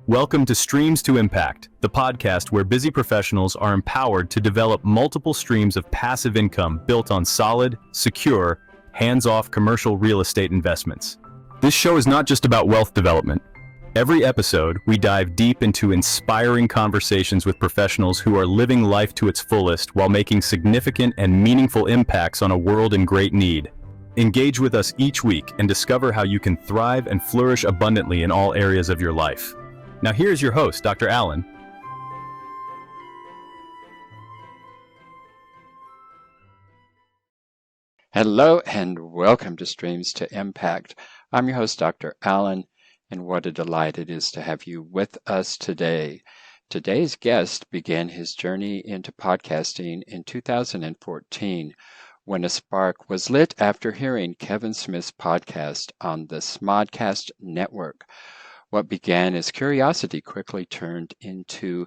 Welcome to Streams to Impact, the podcast where busy professionals are empowered to develop multiple streams of passive income built on solid, secure, hands-off commercial real estate investments. This show is not just about wealth development. Every episode, we dive deep into inspiring conversations with professionals who are living life to its fullest while making significant and meaningful impacts on a world in great need. Engage with us each week and discover how you can thrive and flourish abundantly in all areas of your life. Now here's your host, Dr. Allen. Hello and welcome to Streams to Impact. I'm your host, Dr. Allen, and what a delight it is to have you with us today. Today's guest began his journey into podcasting in 2014 when a spark was lit after hearing Kevin Smith's podcast on the Smodcast network. What began as curiosity quickly turned into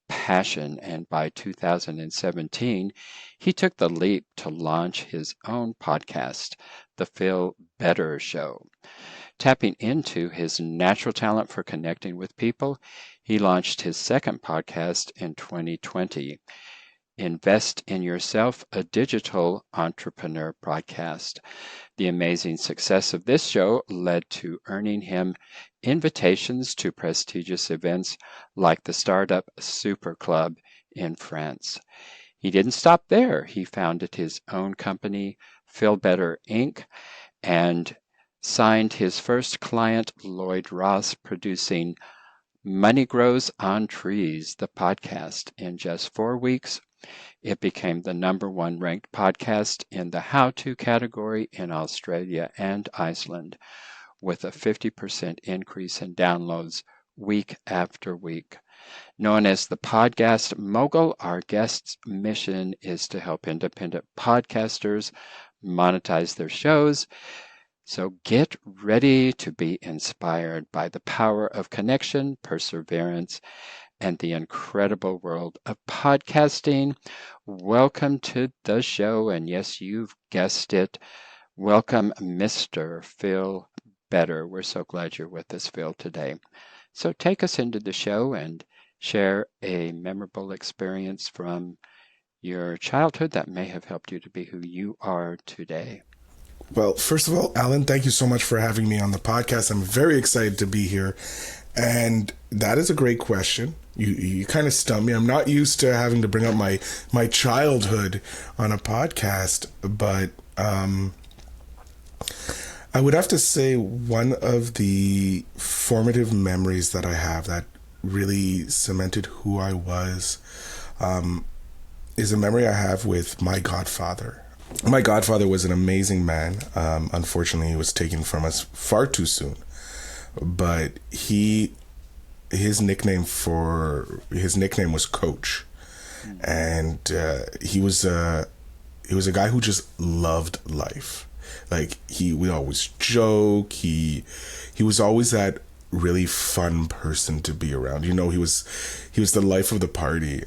passion, and by 2017, he took the leap to launch his own podcast, The Feel Better Show. Tapping into his natural talent for connecting with people, he launched his second podcast in 2020, Invest in Yourself, a digital entrepreneur podcast. The amazing success of this show led to earning him invitations to prestigious events like the Startup Super Club in France. He didn't stop there. He founded his own company, Feel Better Inc., and signed his first client, Lloyd Ross, producing Money Grows on Trees, the podcast. In just 4 weeks, it became the #1 ranked podcast in the how-to category in Australia and Iceland, with a 50% increase in downloads week after week. Known as the podcast mogul, our guest's mission is to help independent podcasters monetize their shows. So get ready to be inspired by the power of connection, perseverance, and the incredible world of podcasting. Welcome to the show, and yes, you've guessed it. Welcome, Mr. Phil Better. We're so glad you're with us, Phil, today. So take us into the show and share a memorable experience from your childhood that may have helped you to be who you are today. Well, first of all, Alan, thank you so much for having me on the podcast. I'm very excited to be here. And that is a great question. You kind of stumped me. I'm not used to having to bring up my childhood on a podcast, but I would have to say one of the formative memories that I have that really cemented who I was is a memory I have with my godfather. My godfather was an amazing man. Unfortunately, he was taken from us far too soon. But his nickname was Coach, and he was a guy who just loved life. Like we would always joke. He was always that really fun person to be around. You know, he was the life of the party.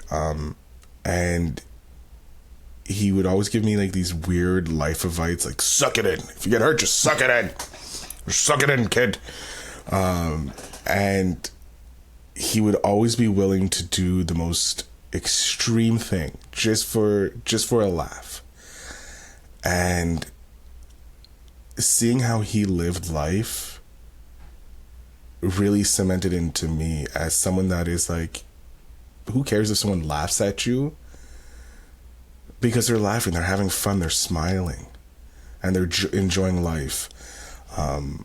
And he would always give me like these weird life advice, like suck it in. If you get hurt, just suck it in. Suck it in, kid. And he would always be willing to do the most extreme thing just for a laugh. And seeing how he lived life really cemented into me as someone that is like, who cares if someone laughs at you? Because they're laughing, they're having fun, they're smiling, and they're enjoying life.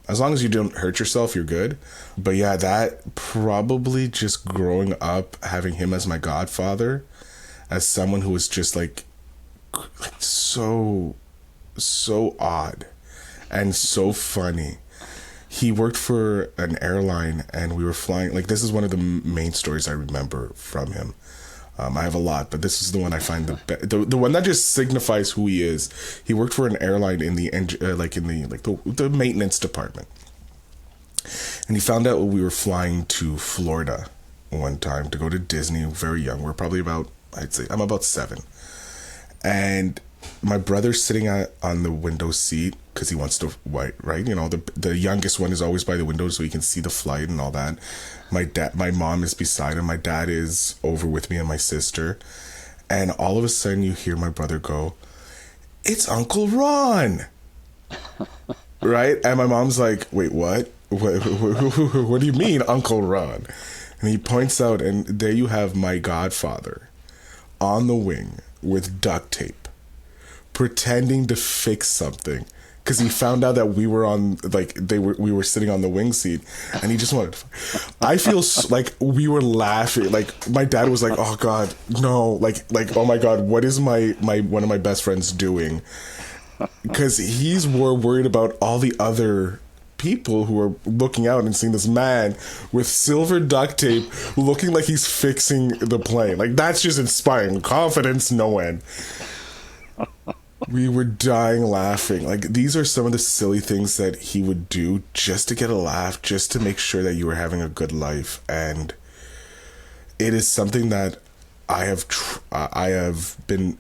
As long as you don't hurt yourself, you're good. But yeah, that probably just growing up, having him as my godfather, as someone who was just like so odd and so funny. He worked for an airline, and we were flying. Like, this is one of the main stories I remember from him. I have a lot, but this is the one I find the one that just signifies who he is. He worked for an airline in the maintenance department, and he found out we were flying to Florida one time to go to Disney. Very young, we're probably about, I'd say I'm about 7, and my brother's sitting on the window seat because he wants to, right? You know, the youngest one is always by the window so he can see the flight and all that. My mom is beside him. My dad is over with me and my sister. And all of a sudden you hear my brother go, "It's Uncle Ron." Right? And my mom's like, "Wait, what? What do you mean, Uncle Ron?" And he points out, and there you have my godfather on the wing with duct tape, pretending to fix something. Because he found out that we were we were sitting on the wing seat, and he just wanted to, I feel like we were laughing. Like, my dad was like, "Oh God, no." Like, "Oh my God, what is my one of my best friends doing?" Because he's more worried about all the other people who are looking out and seeing this man with silver duct tape looking like he's fixing the plane. Like, that's just inspiring. Confidence, no end. We were dying laughing. Like, these are some of the silly things that he would do just to get a laugh, just to make sure that you were having a good life. And it is something that I have been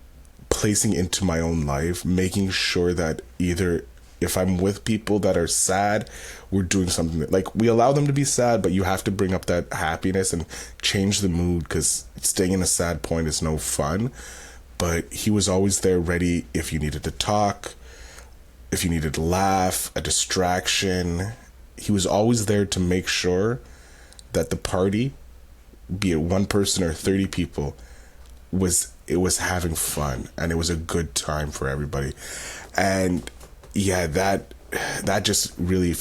placing into my own life, making sure that either if I'm with people that are sad, we're doing something that, like, we allow them to be sad, but you have to bring up that happiness and change the mood, because staying in a sad point is no fun. But he was always there ready if you needed to talk, if you needed to laugh, a distraction. He was always there to make sure that the party, be it one person or 30 people, was having fun, and it was a good time for everybody. And yeah, that just really,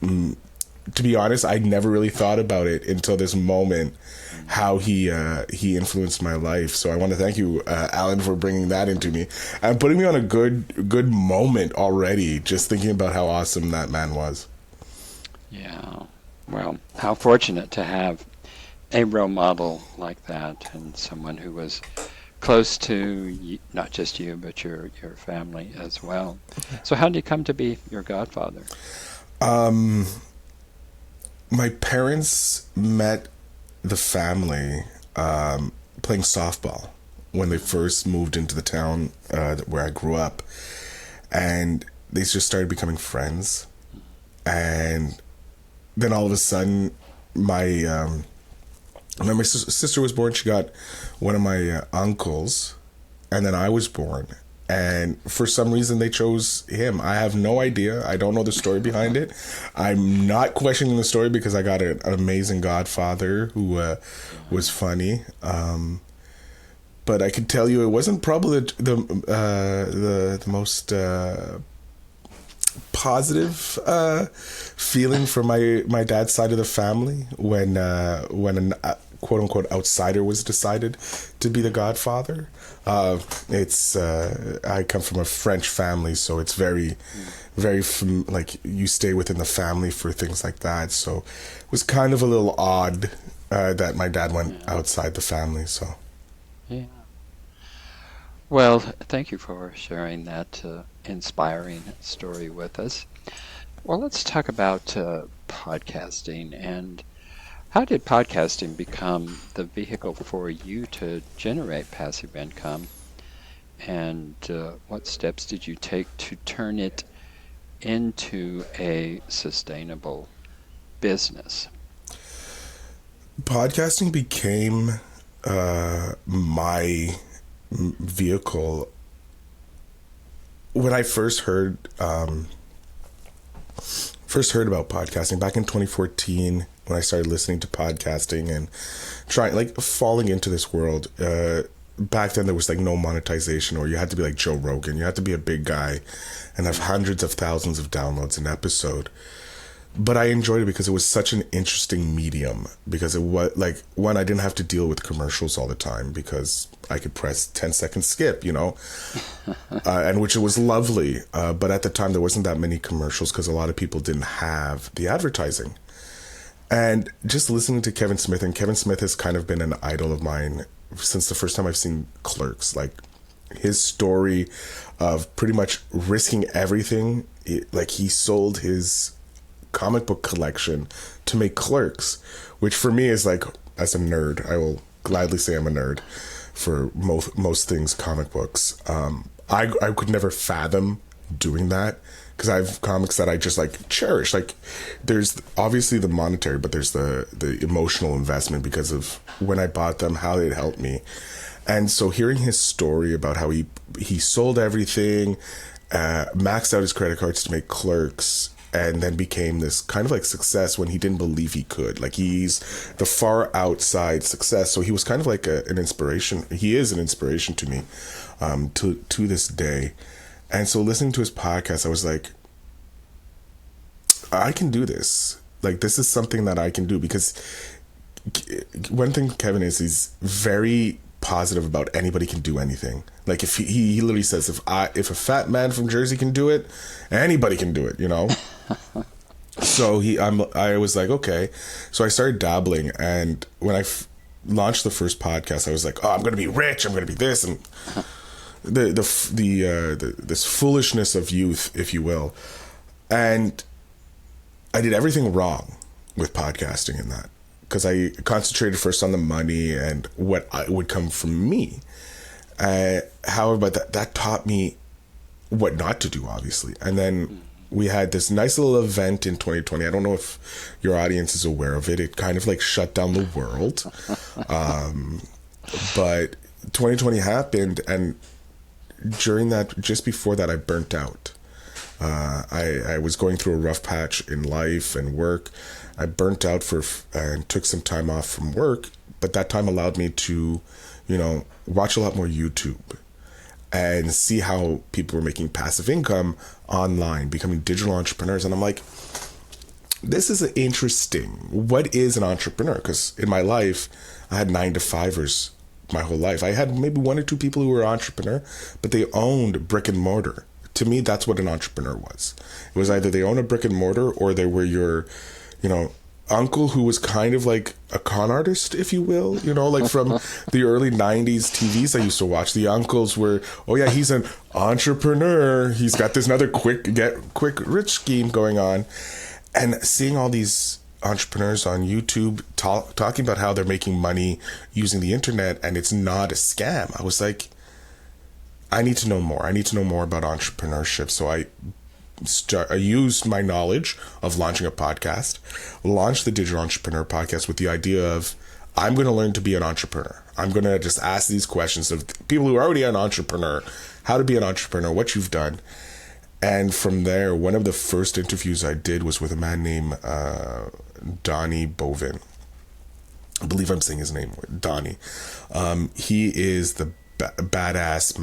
to be honest, I never really thought about it until this moment, how he influenced my life. So I want to thank you, Alan, for bringing that into me and putting me on a good moment already, just thinking about how awesome that man was. Yeah. Well, how fortunate to have a role model like that, and someone who was close to not just you, but your family as well. So how did he come to be your godfather? My parents met the family playing softball when they first moved into the town where I grew up, and they just started becoming friends. And then all of a sudden, when my sister was born, she got one of my uncles, and then I was born. And for some reason, they chose him. I have no idea. I don't know the story behind it. I'm not questioning the story because I got an amazing godfather who was funny. But I can tell you, it wasn't probably the most positive feeling for my dad's side of the family when an quote unquote outsider was decided to be the godfather. I come from a French family, so it's very like you stay within the family for things like that. So it was kind of a little odd that my dad went outside the family. So yeah. Well, thank you for sharing that inspiring story with us. Well, let's talk about podcasting. And how did podcasting become the vehicle for you to generate passive income? And what steps did you take to turn it into a sustainable business? Podcasting became my vehicle when I first heard about podcasting back in 2014, when I started listening to podcasting and falling into this world. Back then there was no monetization, or you had to be like Joe Rogan. You had to be a big guy and have hundreds of thousands of downloads an episode. But I enjoyed it because it was such an interesting medium, because it was one, I didn't have to deal with commercials all the time because I could press 10-second skip, and which it was lovely. But at the time there wasn't that many commercials because a lot of people didn't have the advertising. And just listening to Kevin Smith, and Kevin Smith has kind of been an idol of mine since the first time I've seen Clerks. His story of pretty much risking everything, he sold his comic book collection to make Clerks, which for me is as a nerd, I will gladly say I'm a nerd for most things comic books. I could never fathom doing that, because I have comics that I just like cherish. Like, there's obviously the monetary, but there's the emotional investment because of when I bought them, how it helped me. And so hearing his story about how he sold everything, maxed out his credit cards to make Clerks, and then became this kind of like success when he didn't believe he could. Like, he's the far outside success. So he was kind of like an inspiration. He is an inspiration to me, to this day. And so listening to his podcast, I was like, I can do this. Like, this is something that I can do, because one thing Kevin is, he's very positive about anybody can do anything. Like, if he literally says, if a fat man from Jersey can do it, anybody can do it, you know? So I was like, okay. So I started dabbling, and when I launched the first podcast, I was like, oh, I'm going to be rich, I'm going to be this, and this foolishness of youth, if you will. And I did everything wrong with podcasting in that, because I concentrated first on the money and what would come from me. However, but that taught me what not to do, obviously. And then we had this nice little event in 2020. I don't know if your audience is aware of it. It kind of like shut down the world. But 2020 happened, and during that, just before that, I burnt out. I was going through a rough patch in life and work. I burnt out and took some time off from work, but that time allowed me to, watch a lot more YouTube and see how people were making passive income online, becoming digital entrepreneurs. And I'm like, this is interesting. What is an entrepreneur? Because in my life, I had 9-to-5ers my whole life. I had maybe 1 or 2 people who were entrepreneur, but they owned brick and mortar. To me, that's what an entrepreneur was. It was either they own a brick and mortar, or they were your, uncle who was kind of like a con artist, if you will, like from the early 90s TVs I used to watch. The uncles were, oh yeah, he's an entrepreneur. He's got this another quick rich scheme going on. And seeing all these entrepreneurs on YouTube talking about how they're making money using the internet, and it's not a scam. I was like, I need to know more. I need to know more about entrepreneurship. So I used my knowledge of launching a podcast, launched the Digital Entrepreneur Podcast with the idea of, I'm going to learn to be an entrepreneur. I'm going to just ask these questions of people who are already an entrepreneur, how to be an entrepreneur, what you've done. And from there, one of the first interviews I did was with a man named Donnie Bovin. I believe I'm saying his name, Donnie. He is the badass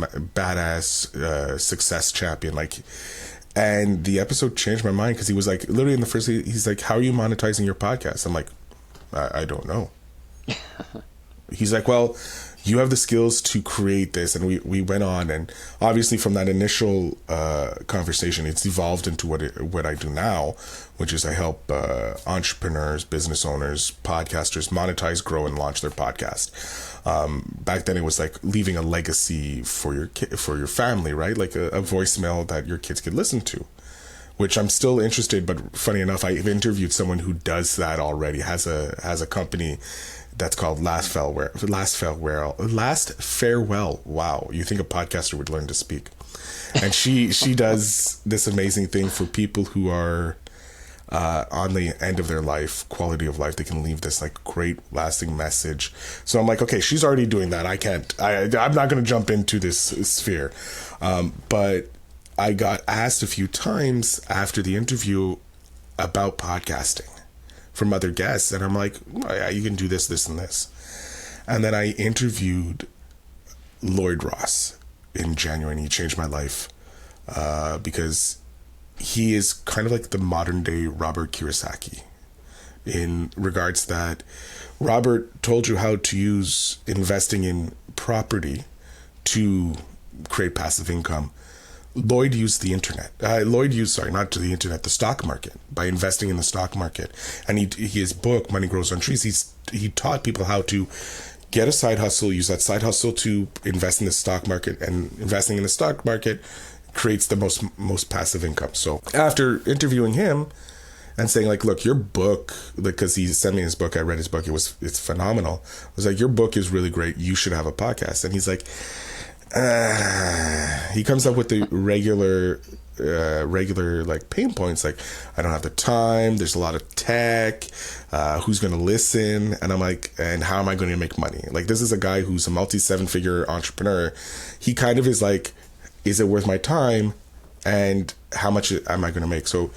success champion. And the episode changed my mind, because he was like, literally in the first, he's like, how are you monetizing your podcast? I'm like, I don't know. He's like, well, you have the skills to create this. And we went on, and obviously from that initial conversation, it's evolved into what I do now, which is I help entrepreneurs, business owners, podcasters monetize, grow, and launch their podcast. Back then it was like leaving a legacy for your family, right? Like a voicemail that your kids could listen to, which I'm still interested. But funny enough, I've interviewed someone who does that already, has a company that's called Last Farewell. Wow. You think a podcaster would learn to speak. And she does this amazing thing for people who are on the end of their life, quality of life. They can leave this like great lasting message. So I'm like, okay, she's already doing that. I'm not going to jump into this sphere. But I got asked a few times after the interview about podcasting from other guests. And I'm like, oh, yeah, you can do this, this, and this. And then I interviewed Lloyd Ross in January, and he changed my life because he is kind of like the modern day Robert Kiyosaki, in regards that Robert told you how to use investing in property to create passive income. Lloyd used the internet. The stock market, by investing in the stock market. And his book, Money Grows on Trees, he taught people how to get a side hustle, use that side hustle to invest in the stock market, and investing in the stock market creates the most passive income. So after interviewing him and saying like, look, your book, because he sent me his book, I read his book, it's phenomenal. I was like, your book is really great, you should have a podcast. And he's like, he comes up with the regular like pain points, like I don't have the time, there's a lot of tech, who's going to listen, and I'm like, and how am I going to make money? Like, this is a guy who's a multi-7-figure entrepreneur. He kind of is like, is it worth my time, and how much am I going to make? So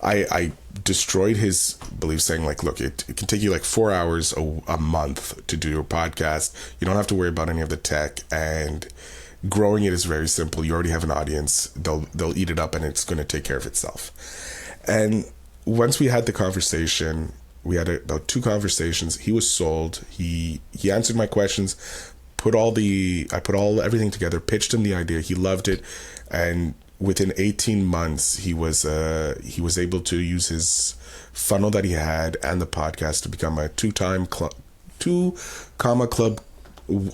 I destroyed his belief, saying like, look, it can take you like 4 hours a month to do your podcast. You don't have to worry about any of the tech, and growing it is very simple. You already have an audience. They'll eat it up, and it's going to take care of itself. And once we had the conversation, we had about 2 conversations. He was sold. He answered my questions, I put everything together, pitched him the idea. He loved it. And within 18 months, he was able to use his funnel that he had and the podcast to become a 2-time Club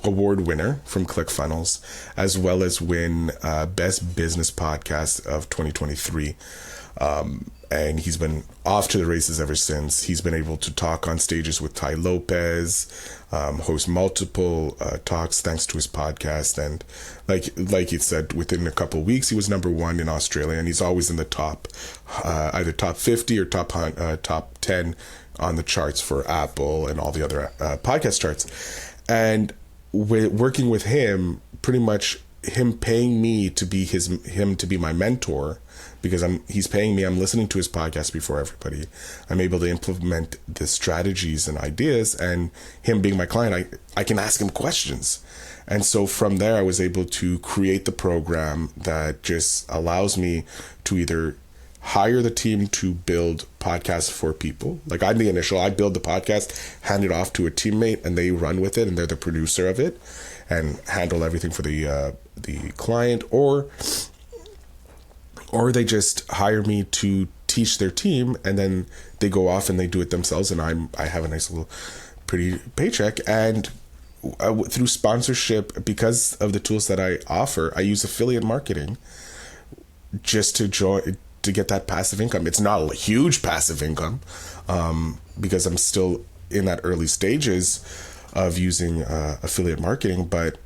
award winner from ClickFunnels, as well as win Best Business Podcast of 2023. And he's been off to the races ever since. He's been able to talk on stages with Tai Lopez, host multiple talks thanks to his podcast. And like it said, within a couple of weeks, he was #1 in Australia, and he's always in the top, either top 50 or top 10 on the charts for Apple and all the other podcast charts. And working with him, pretty much him paying me to be him to be my mentor, because he's paying me, I'm listening to his podcast before everybody. I'm able to implement the strategies and ideas, and him being my client, I can ask him questions. And so from there, I was able to create the program that just allows me to either hire the team to build podcasts for people. Like, I build the podcast, hand it off to a teammate, and they run with it, and they're the producer of it and handle everything for the client, or they just hire me to teach their team, and then they go off and they do it themselves, and I have a nice little pretty paycheck. And through sponsorship, because of the tools that I offer, I use affiliate marketing just to get that passive income. It's not a huge passive income, because I'm still in that early stages of using affiliate marketing, but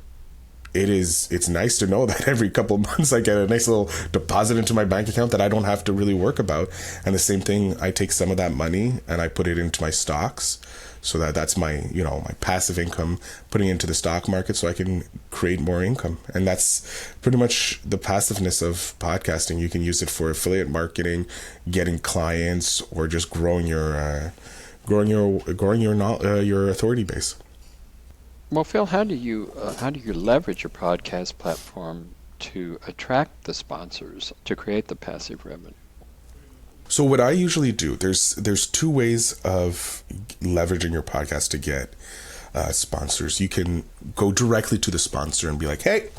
it's nice to know that every couple of months I get a nice little deposit into my bank account that I don't have to really work about. And the same thing, I take some of that money and I put it into my stocks, so that's my my passive income, putting it into the stock market so I can create more income. And that's pretty much the passiveness of podcasting. You can use it for affiliate marketing, getting clients, or just growing your authority base. Well, Phil, how do you leverage your podcast platform to attract the sponsors to create the passive revenue? So what I usually do, there's 2 ways of leveraging your podcast to get sponsors. You can go directly to the sponsor and be like, hey,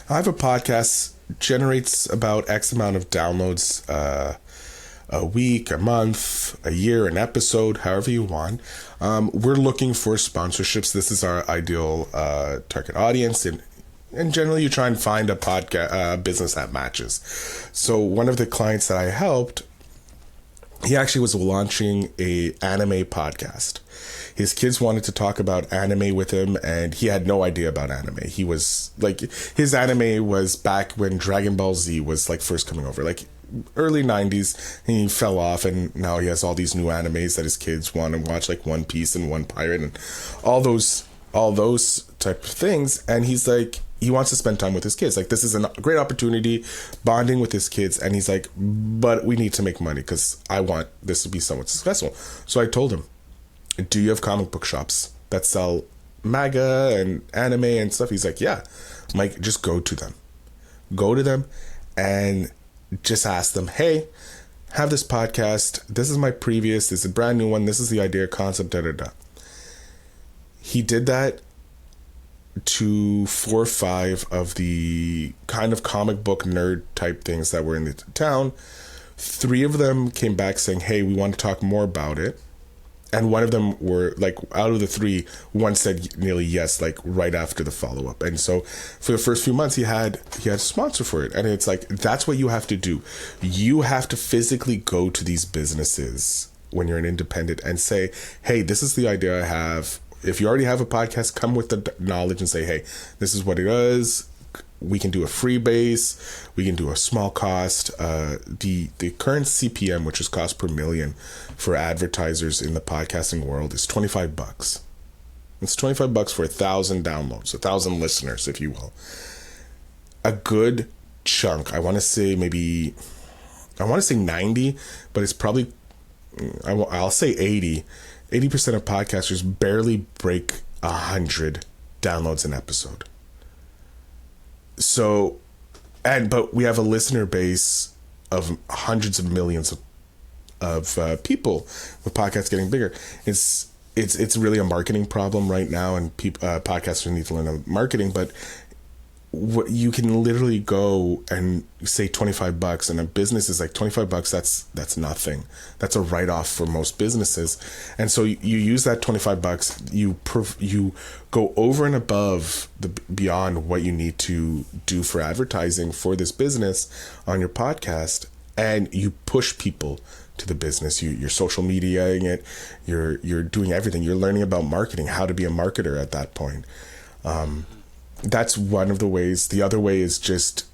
I have a podcast, generates about X amount of downloads a week, a month, a year, an episode, however you want. We're looking for sponsorships. This is our ideal target audience. And generally, you try and find a podcast business that matches. So one of the clients that I helped, he actually was launching a anime podcast. His kids wanted to talk about anime with him, and he had no idea about anime. He was like, his anime was back when Dragon Ball Z was like first coming over, like early 90s, and he fell off, and now he has all these new animes that his kids want to watch, like One Piece and One Pirate and all those type of things. And he's like, he wants to spend time with his kids. Like, this is a great opportunity, bonding with his kids. And he's like, but we need to make money because I want this to be somewhat successful. So I told him, do you have comic book shops that sell manga and anime and stuff? He's like, yeah. I'm like, just go to them and just ask them, hey, have this podcast. This is my previous, this is a brand new one. This is the idea, concept, He did that to 4 or 5 of the kind of comic book nerd type things that were in the town. 3 of them came back saying, hey, we want to talk more about it. And one of them were like, out of the 3, one said nearly yes, like right after the follow-up. And so for the first few months, he had a sponsor for it. And it's like, that's what you have to do. You have to physically go to these businesses when you're an independent and say, hey, this is the idea I have. If you already have a podcast, come with the knowledge and say, hey, this is what it is. we can do a free base, we can do a small cost. The current CPM, which is cost per million for advertisers in the podcasting world, is $25. It's $25 for 1,000 downloads, 1,000 listeners, if you will. A good chunk, I want to say 90, but it's probably, I'll say 80. 80% of podcasters barely break 100 downloads an episode. So, but we have a listener base of hundreds of millions of people, with podcasts getting bigger. It's really a marketing problem right now, and podcasters need to learn marketing. But what you can literally go and say $25, and a business is like $25. That's nothing. That's a write-off for most businesses. And so you use that $25. You go over and above beyond what you need to do for advertising for this business on your podcast, and you push people to the business. You're social mediaing it. You're doing everything. You're learning about marketing, how to be a marketer at that point. That's one of the ways. The other way is just,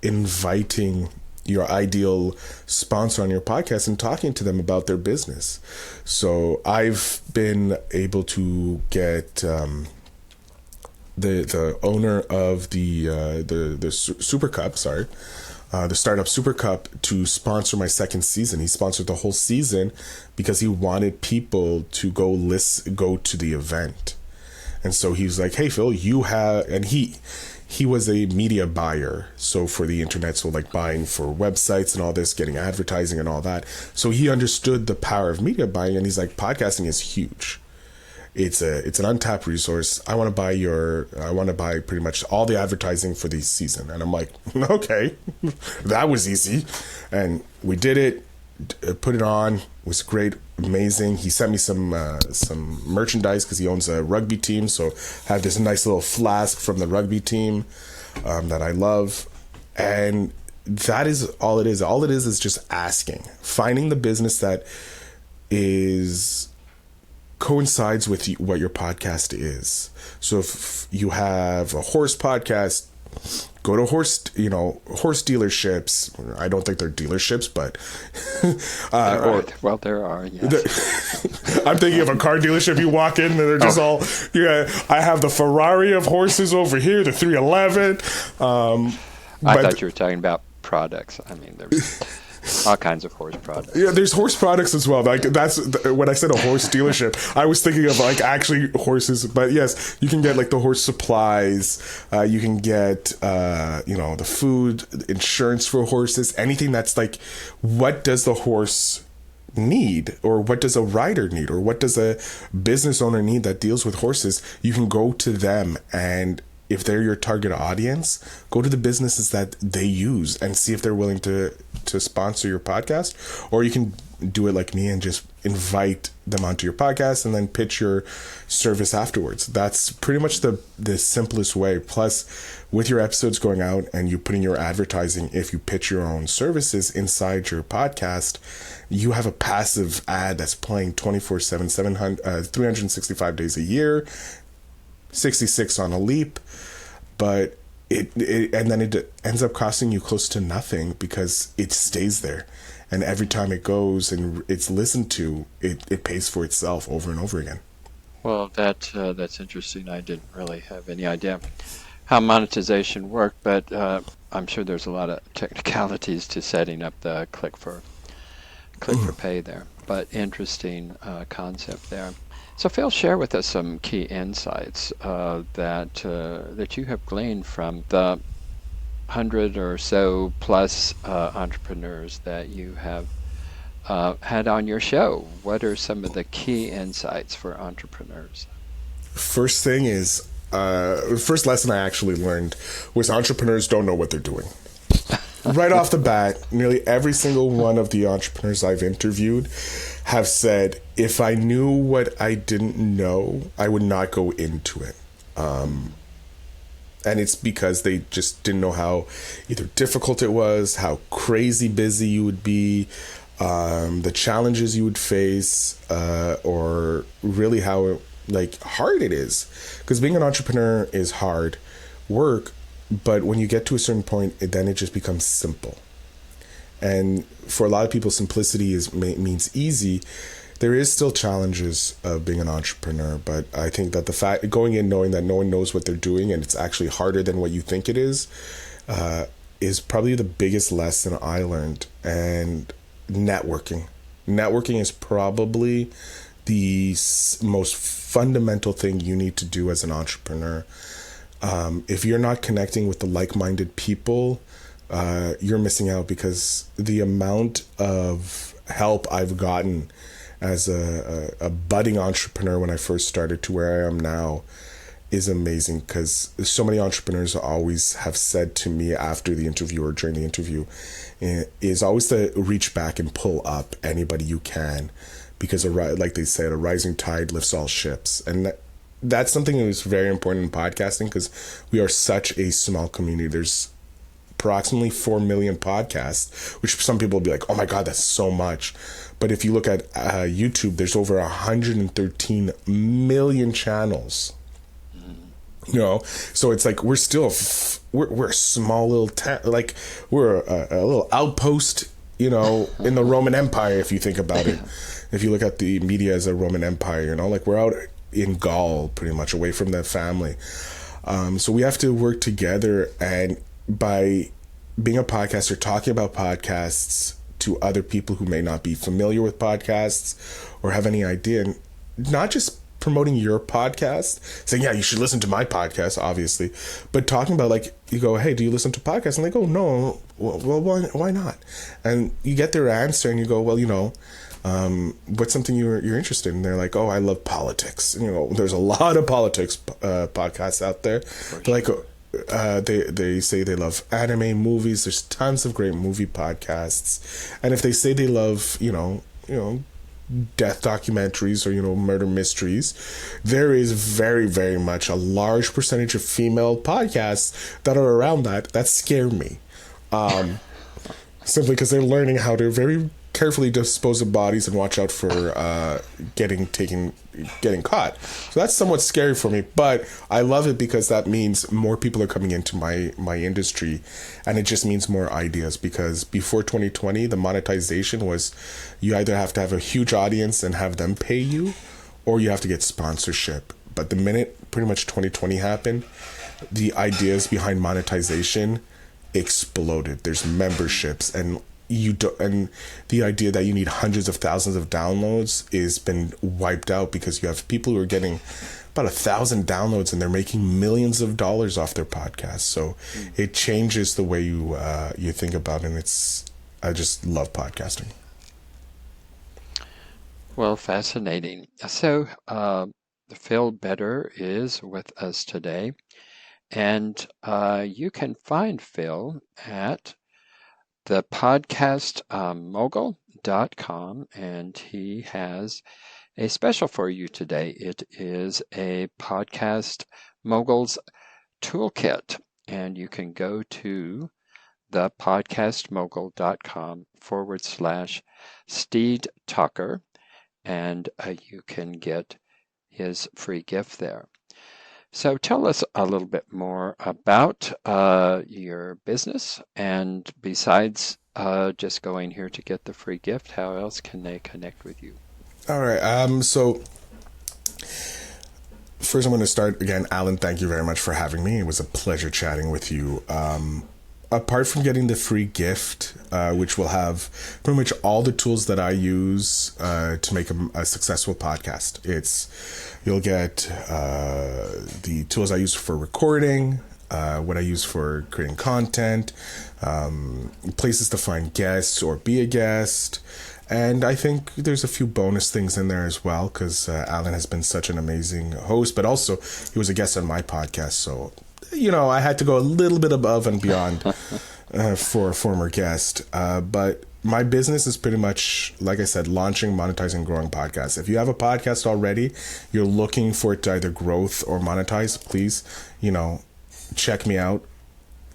inviting your ideal sponsor on your podcast and talking to them about their business. So I've been able to get the owner of the Super Cup, the Startup Super Cup, to sponsor my second season. He sponsored the whole season because he wanted people to go to the event. And so he was like, hey, Phil, and he was a media buyer. So for the internet, so like buying for websites and all this, getting advertising and all that. So he understood the power of media buying, and he's like, podcasting is huge. It's an untapped resource. I want to buy pretty much all the advertising for the season. And I'm like, okay, that was easy. And we did it, put it on. It was great, amazing. He sent me some merchandise because he owns a rugby team. So I have this nice little flask from the rugby team that I love. And that is all it is. All it is just asking, finding the business that coincides with what your podcast is. So if you have a horse podcast, go to horse dealerships. I don't think they're dealerships, but there are. Yes. I'm thinking of a car dealership. You walk in and they're just all, I have the Ferrari of horses over here, the 311. I thought you were talking about products. I mean, there's all kinds of horse products. Yeah, there's horse products as well. Like that's when I said a horse dealership, I was thinking of like actually horses. But yes, you can get like the horse supplies. You can get the food, insurance for horses, anything that's like, what does the horse need, or what does a rider need, or what does a business owner need that deals with horses? You can go to them, and if they're your target audience, go to the businesses that they use and see if they're willing to sponsor your podcast. Or you can do it like me and just invite them onto your podcast and then pitch your service afterwards. That's pretty much the simplest way. Plus, with your episodes going out and you putting your advertising, if you pitch your own services inside your podcast, you have a passive ad that's playing 24/7, 365 days a year, 66 on a leap. But it ends up costing you close to nothing because it stays there, and every time it goes and it's listened to, it pays for itself over and over again. Well, that's interesting. I didn't really have any idea how monetization worked, but I'm sure there's a lot of technicalities to setting up the click for pay there. But interesting concept there. So Phil, share with us some key insights that you have gleaned from the 100 or so plus entrepreneurs that you have had on your show. What are some of the key insights for entrepreneurs? First thing is, the first lesson I actually learned was entrepreneurs don't know what they're doing. Right off the bat, nearly every single one of the entrepreneurs I've interviewed have said, if I knew what I didn't know, I would not go into it. And it's because they just didn't know how either difficult it was, how crazy busy you would be, the challenges you would face, or really how hard it is. Because being an entrepreneur is hard work, But when you get to a certain point, then it just becomes simple. And for a lot of people, simplicity means easy. There is still challenges of being an entrepreneur, but I think that the fact going in knowing that no one knows what they're doing and it's actually harder than what you think it is probably the biggest lesson I learned. And networking is probably the most fundamental thing you need to do as an entrepreneur. If you're not connecting with the like-minded people, you're missing out, because the amount of help I've gotten as a budding entrepreneur when I first started to where I am now is amazing, because so many entrepreneurs always have said to me after the interview or during the interview is always to reach back and pull up anybody you can, because like they said, a rising tide lifts all ships. And that's something that is very important in podcasting, because we are such a small community. There's approximately 4 million podcasts, which some people will be like, oh my God, that's so much. But if you look at YouTube, there's over 113 million channels. So it's like we're still we're a small little like we're a little outpost, in the Roman Empire, if you think about it. If you look at the media as a Roman Empire, like we're out in Gaul, pretty much away from the family. So we have to work together, and by being a podcaster, talking about podcasts to other people who may not be familiar with podcasts or have any idea, and not just promoting your podcast, saying, yeah, you should listen to my podcast, obviously, but talking about, like, you go, hey, do you listen to podcasts? And they go, no. Well, why not? And you get their answer and you go, well, what's something you're interested in? And they're like, oh, I love politics. There's a lot of politics podcasts out there. Like, they say they love anime, movies. There's tons of great movie podcasts. And if they say they love, death documentaries or murder mysteries, there is very, very much a large percentage of female podcasts that are around that scare me, simply because they're learning how to very carefully dispose of bodies and watch out for getting caught. So that's somewhat scary for me, but I love it because that means more people are coming into my industry, and it just means more ideas. Because before 2020, the monetization was you either have to have a huge audience and have them pay you, or you have to get sponsorship. But the minute pretty much 2020 happened, the ideas behind monetization exploded. There's memberships, and the idea that you need hundreds of thousands of downloads is been wiped out, because you have people who are getting about 1,000 downloads and they're making millions of dollars off their podcast. So it changes the way you think about it. And I just love podcasting. Well, fascinating. So Phil Better is with us today, and you can find Phil at the podcast mogul.com, and he has a special for you today. It is a Podcast Moguls Toolkit, and you can go to the podcastmogul.com/Steed Tucker, and you can get his free gift there. So tell us a little bit more about your business, and besides just going here to get the free gift, how else can they connect with you? All right. So first I'm going to start again. Alan, thank you very much for having me. It was a pleasure chatting with you. Apart from getting the free gift, which will have pretty much all the tools that I use to make a successful podcast. You'll get the tools I use for recording, what I use for creating content, places to find guests or be a guest. And I think there's a few bonus things in there as well, because Alan has been such an amazing host, but also he was a guest on my podcast. So, I had to go a little bit above and beyond for a former guest. But my business is pretty much, like I said, launching, monetizing, growing podcasts. If you have a podcast already, you're looking for it to either growth or monetize, please, check me out.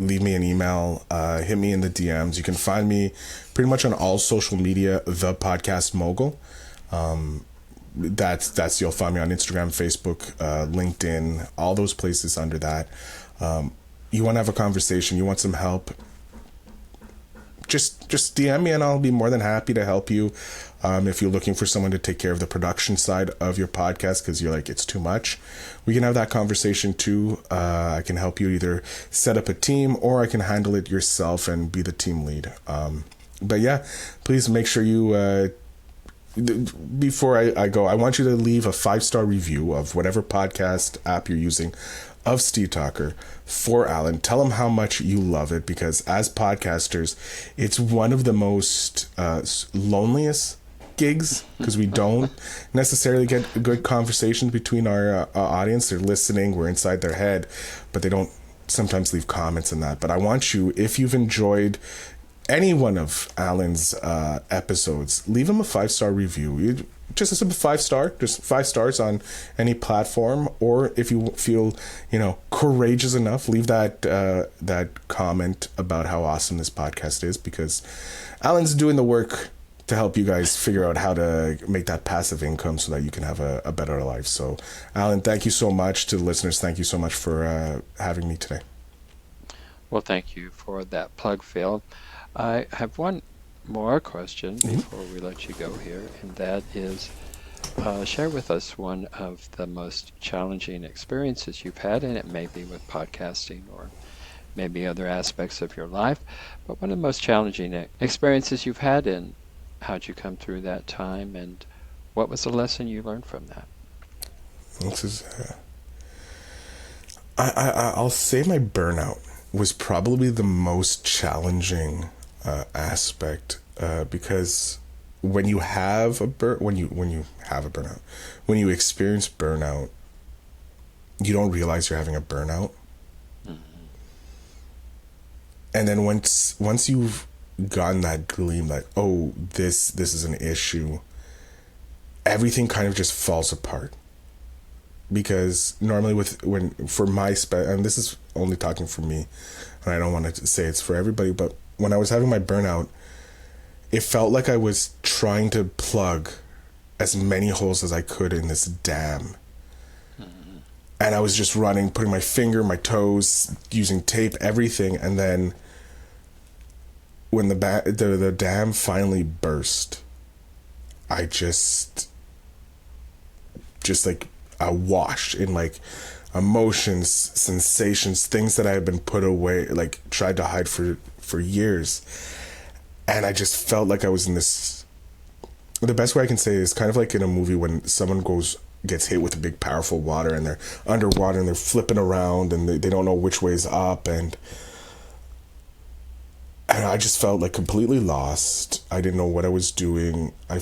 Leave me an email, hit me in the DMs. You can find me pretty much on all social media, The Podcast Mogul. That's you'll find me on Instagram, Facebook, LinkedIn, all those places under that. you want to have a conversation, you want some help, just DM me and I'll be more than happy to help you. If you're looking for someone to take care of the production side of your podcast because you're like, it's too much, we can have that conversation too. I can help you either set up a team or I can handle it yourself and be the team lead. But yeah, please make sure you, before I go, I want you to leave a 5-star review of whatever podcast app you're using of Steve Talker for Alan. Tell him how much you love it, because as podcasters, it's one of the most loneliest gigs, because we don't necessarily get good conversations between our audience. They're listening, we're inside their head, but they don't sometimes leave comments and that. But I want you, if you've enjoyed any one of Alan's episodes, leave him a 5-star review. Just a simple 5-star, just 5 stars on any platform. Or if you feel, courageous enough, leave that comment about how awesome this podcast is, because Alan's doing the work to help you guys figure out how to make that passive income so that you can have a better life. So, Alan, thank you so much. To the listeners, thank you so much for having me today. Well, thank you for that plug, Phil. I have one more question before we let you go here, and that is, share with us one of the most challenging experiences you've had, and it may be with podcasting or maybe other aspects of your life, but one of the most challenging experiences you've had, and how'd you come through that time, and what was the lesson you learned from that? This is, I'll say my burnout was probably the most challenging aspect, because when you experience burnout, you don't realize you're having a burnout. And then once you've gotten that gleam, like, oh, this is an issue, everything kind of just falls apart. Because normally and this is only talking for me, and I don't want to say it's for everybody, but when I was having my burnout, it felt like I was trying to plug as many holes as I could in this dam. And I was just running, putting my finger, my toes, using tape, everything. And then when the dam finally burst, I just like awash in like emotions, sensations, things that I had been put away, like tried to hide for years. And I just felt like I was in this, the best way I can say is kind of like in a movie when someone gets hit with a big powerful water and they're underwater and they're flipping around and they don't know which way is up, and I just felt like completely lost. I didn't know what I was doing. I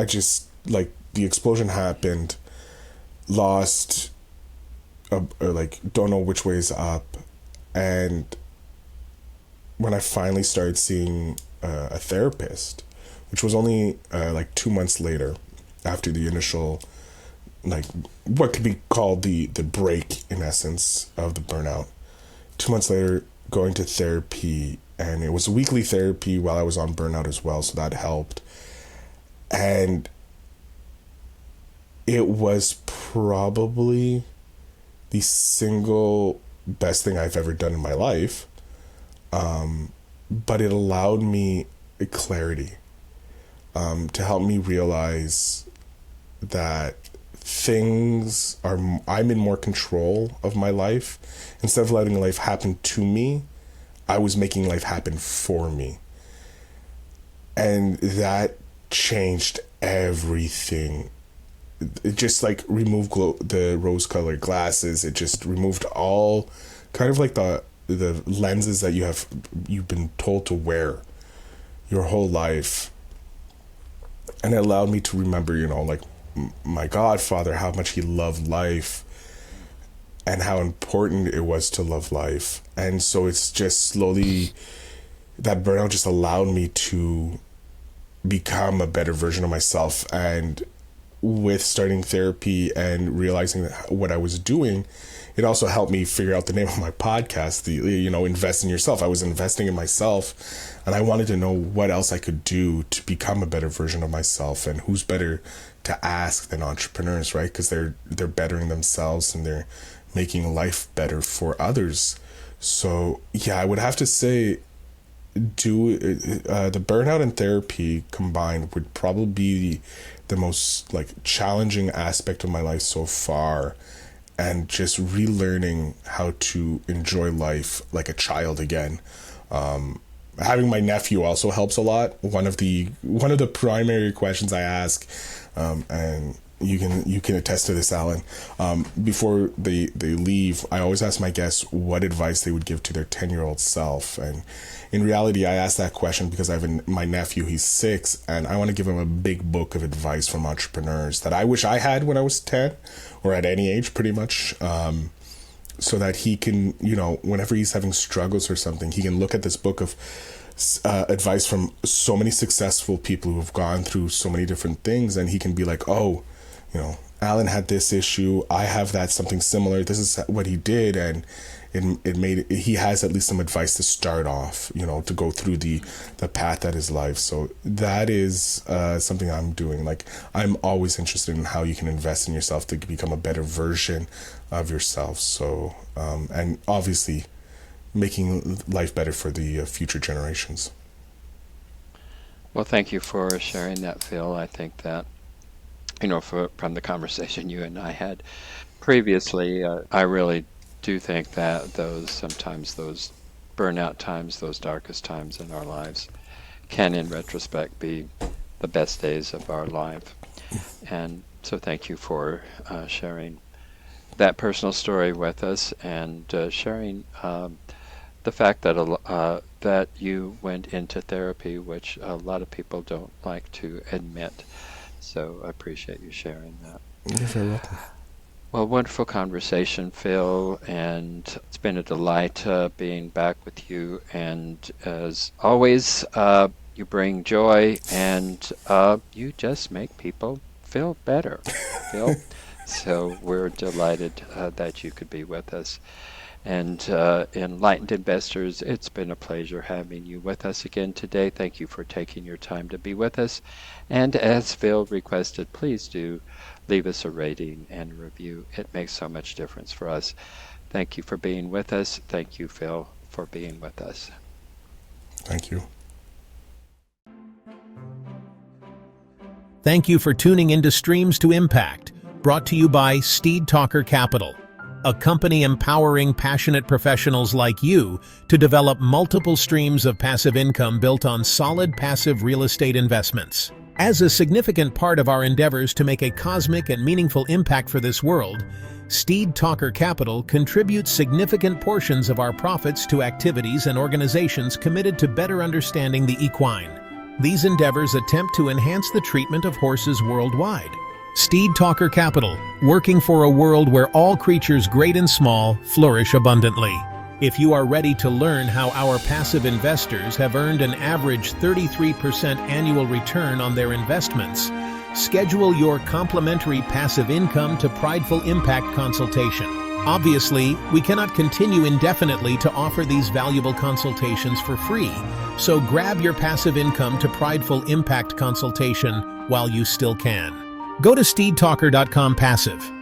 just, like, the explosion happened, lost, or like don't know which way is up. And when I finally started seeing a therapist, which was only like 2 months later after the initial, like what could be called the break in essence of the burnout, 2 months later, going to therapy, and it was weekly therapy while I was on burnout as well, so that helped. And it was probably the single best thing I've ever done in my life. But it allowed me clarity, to help me realize that I'm in more control of my life. Instead of letting life happen to me, I was making life happen for me. And that changed everything. It just like removed the rose-colored glasses. It just removed all kind of like the lenses that you've been told to wear your whole life. And it allowed me to remember, like my godfather, how much he loved life and how important it was to love life. And so it's just slowly, that burnout just allowed me to become a better version of myself. And with starting therapy and realizing what I was doing, it also helped me figure out the name of my podcast, Invest in Yourself. I was investing in myself, and I wanted to know what else I could do to become a better version of myself. And who's better to ask than entrepreneurs, right? Because they're bettering themselves and they're making life better for others. So yeah, I would have to say the burnout and therapy combined would probably be the most like challenging aspect of my life so far, and just relearning how to enjoy life like a child again. Having my nephew also helps a lot. One of the primary questions I ask, and you can attest to this, Alan, before they leave, I always ask my guests what advice they would give to their 10-year-old self. And in reality, I ask that question because I have my nephew, he's 6, and I want to give him a big book of advice from entrepreneurs that I wish I had when I was 10, or at any age pretty much, so that he can, whenever he's having struggles or something, he can look at this book of advice from so many successful people who have gone through so many different things, and he can be like, oh, Alan had this issue, I have that, something similar, this is what he did, and he has at least some advice to start off, to go through the path that is life. So that is something I'm doing. Like, I'm always interested in how you can invest in yourself to become a better version of yourself. So and obviously making life better for the future generations. Well, thank you for sharing that, Phil. I think that, from the conversation you and I had previously, I really do think that those burnout times, those darkest times in our lives, can in retrospect be the best days of our life. And so thank you for sharing that personal story with us, and sharing the fact that that you went into therapy, which a lot of people don't like to admit. So I appreciate you sharing that. You're very welcome. Well, wonderful conversation, Phil, and it's been a delight being back with you. And as always, you bring joy, and you just make people feel better, Phil. So we're delighted that you could be with us. And Enlightened Investors, it's been a pleasure having you with us again today. Thank you for taking your time to be with us. And as Phil requested, please do leave us a rating and review. It makes so much difference for us. Thank you for being with us. Thank you, Phil, for being with us. Thank you. Thank you for tuning into Streams to Impact, brought to you by Steed Talker Capital, a company empowering passionate professionals like you to develop multiple streams of passive income built on solid passive real estate investments. As a significant part of our endeavors to make a cosmic and meaningful impact for this world, Steed Talker Capital contributes significant portions of our profits to activities and organizations committed to better understanding the equine. These endeavors attempt to enhance the treatment of horses worldwide. Steed Talker Capital, working for a world where all creatures great and small flourish abundantly. If you are ready to learn how our passive investors have earned an average 33% annual return on their investments, schedule your complimentary passive income to Prideful Impact consultation. Obviously, we cannot continue indefinitely to offer these valuable consultations for free, so grab your passive income to Prideful Impact consultation while you still can. Go to steedtalker.com/passive